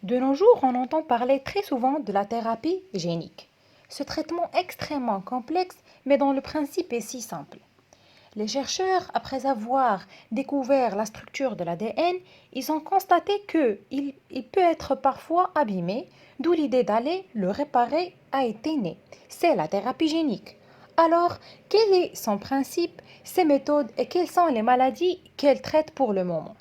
De nos jours, on entend parler très souvent de la thérapie génique. Ce traitement extrêmement complexe, mais dont le principe est si simple. Les chercheurs, après avoir découvert la structure de l'ADN, ils ont constaté qu'il peut être parfois abîmé, d'où l'idée d'aller le réparer a été née. C'est la thérapie génique. Alors, quel est son principe, ses méthodes et quelles sont les maladies qu'elle traite pour le moment?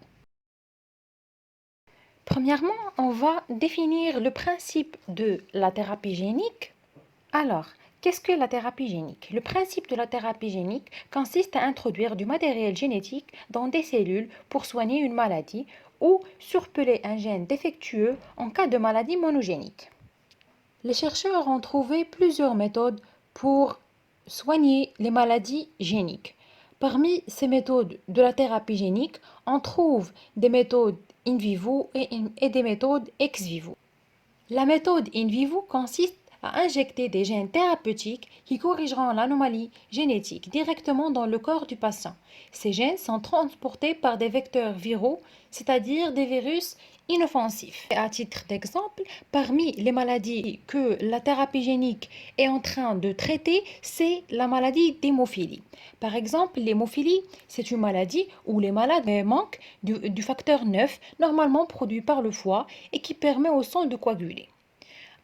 Premièrement, on va définir le principe de la thérapie génique. Alors, qu'est-ce que la thérapie génique? Le principe de la thérapie génique consiste à introduire du matériel génétique dans des cellules pour soigner une maladie ou surpeler un gène défectueux en cas de maladie monogénique. Les chercheurs ont trouvé plusieurs méthodes pour soigner les maladies géniques. Parmi ces méthodes de la thérapie génique, on trouve des méthodes in vivo et des méthodes ex vivo. La méthode in vivo consiste à injecter des gènes thérapeutiques qui corrigeront l'anomalie génétique directement dans le corps du patient. Ces gènes sont transportés par des vecteurs viraux, c'est-à-dire des virus inoffensifs. À titre d'exemple, parmi les maladies que la thérapie génique est en train de traiter, c'est la maladie d'hémophilie. Par exemple, l'hémophilie, c'est une maladie où les malades manquent du facteur 9, normalement produit par le foie et qui permet au sang de coaguler.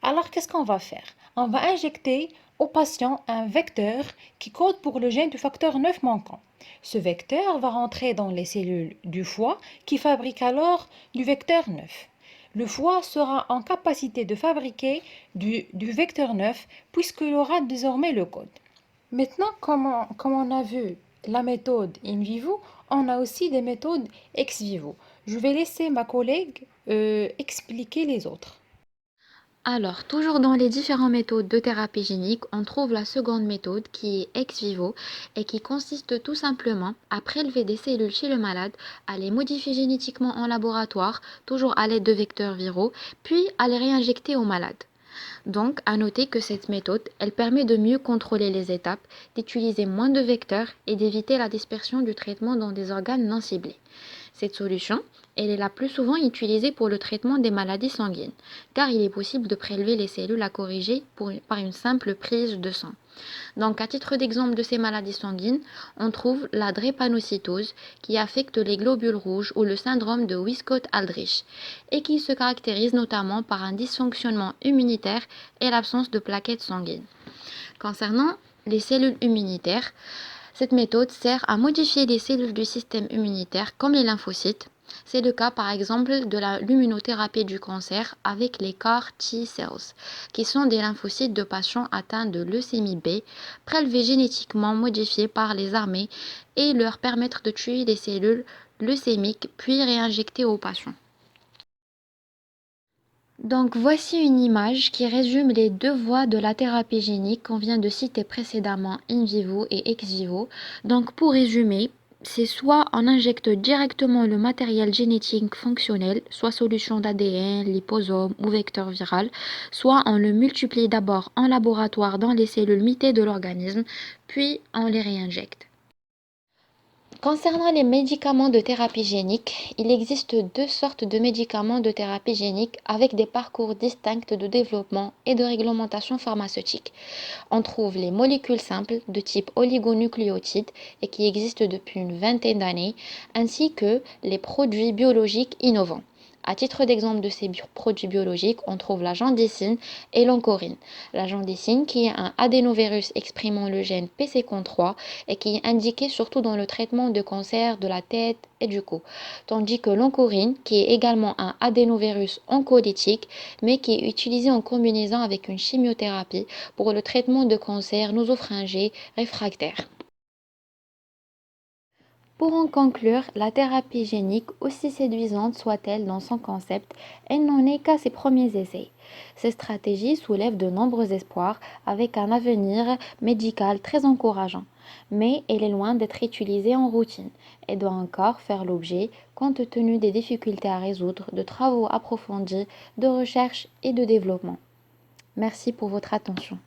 Alors, qu'est-ce qu'on va faire? On va injecter au patient un vecteur qui code pour le gène du facteur 9 manquant. Ce vecteur va rentrer dans les cellules du foie qui fabriquent alors du vecteur 9. Le foie sera en capacité de fabriquer du vecteur 9 puisqu'il aura désormais le code. Maintenant, comme on a vu la méthode in vivo, on a aussi des méthodes ex vivo. Je vais laisser ma collègue expliquer les autres. Alors, toujours dans les différentes méthodes de thérapie génique, on trouve la seconde méthode qui est ex vivo et qui consiste tout simplement à prélever des cellules chez le malade, à les modifier génétiquement en laboratoire, toujours à l'aide de vecteurs viraux, puis à les réinjecter au malade. Donc, à noter que cette méthode, elle permet de mieux contrôler les étapes, d'utiliser moins de vecteurs et d'éviter la dispersion du traitement dans des organes non ciblés. Cette solution, elle est la plus souvent utilisée pour le traitement des maladies sanguines, car il est possible de prélever les cellules à corriger par une simple prise de sang. Donc, à titre d'exemple de ces maladies sanguines, on trouve la drépanocytose qui affecte les globules rouges ou le syndrome de Wiskott-Aldrich et qui se caractérise notamment par un dysfonctionnement immunitaire et l'absence de plaquettes sanguines. Concernant les cellules immunitaires, cette méthode sert à modifier les cellules du système immunitaire comme les lymphocytes. C'est le cas par exemple de l'immunothérapie du cancer avec les CAR T-cells, qui sont des lymphocytes de patients atteints de leucémie B, prélevés génétiquement modifiés par les armées et leur permettre de tuer les cellules leucémiques puis réinjecter aux patients. Donc voici une image qui résume les deux voies de la thérapie génique qu'on vient de citer précédemment, in vivo et ex vivo. Donc pour résumer, c'est soit on injecte directement le matériel génétique fonctionnel, soit solution d'ADN, liposome ou vecteur viral, soit on le multiplie d'abord en laboratoire dans les cellules mitées de l'organisme, puis on les réinjecte. Concernant les médicaments de thérapie génique, il existe deux sortes de médicaments de thérapie génique avec des parcours distincts de développement et de réglementation pharmaceutique. On trouve les molécules simples de type oligonucléotides et qui existent depuis une vingtaine d'années, ainsi que les produits biologiques innovants. À titre d'exemple de ces produits biologiques, on trouve la gandicine et l'oncorine. La gandicine qui est un adénovirus exprimant le gène PCCON3 et qui est indiqué surtout dans le traitement de cancer de la tête et du cou. Tandis que l'oncorine qui est également un adénovirus oncolytique mais qui est utilisé en combinaison avec une chimiothérapie pour le traitement de cancer nasopharyngé réfractaire. Pour en conclure, la thérapie génique, aussi séduisante soit-elle dans son concept, elle n'en est qu'à ses premiers essais. Ces stratégies soulèvent de nombreux espoirs avec un avenir médical très encourageant. Mais elle est loin d'être utilisée en routine et doit encore faire l'objet, compte tenu des difficultés à résoudre, de travaux approfondis, de recherche et de développement. Merci pour votre attention.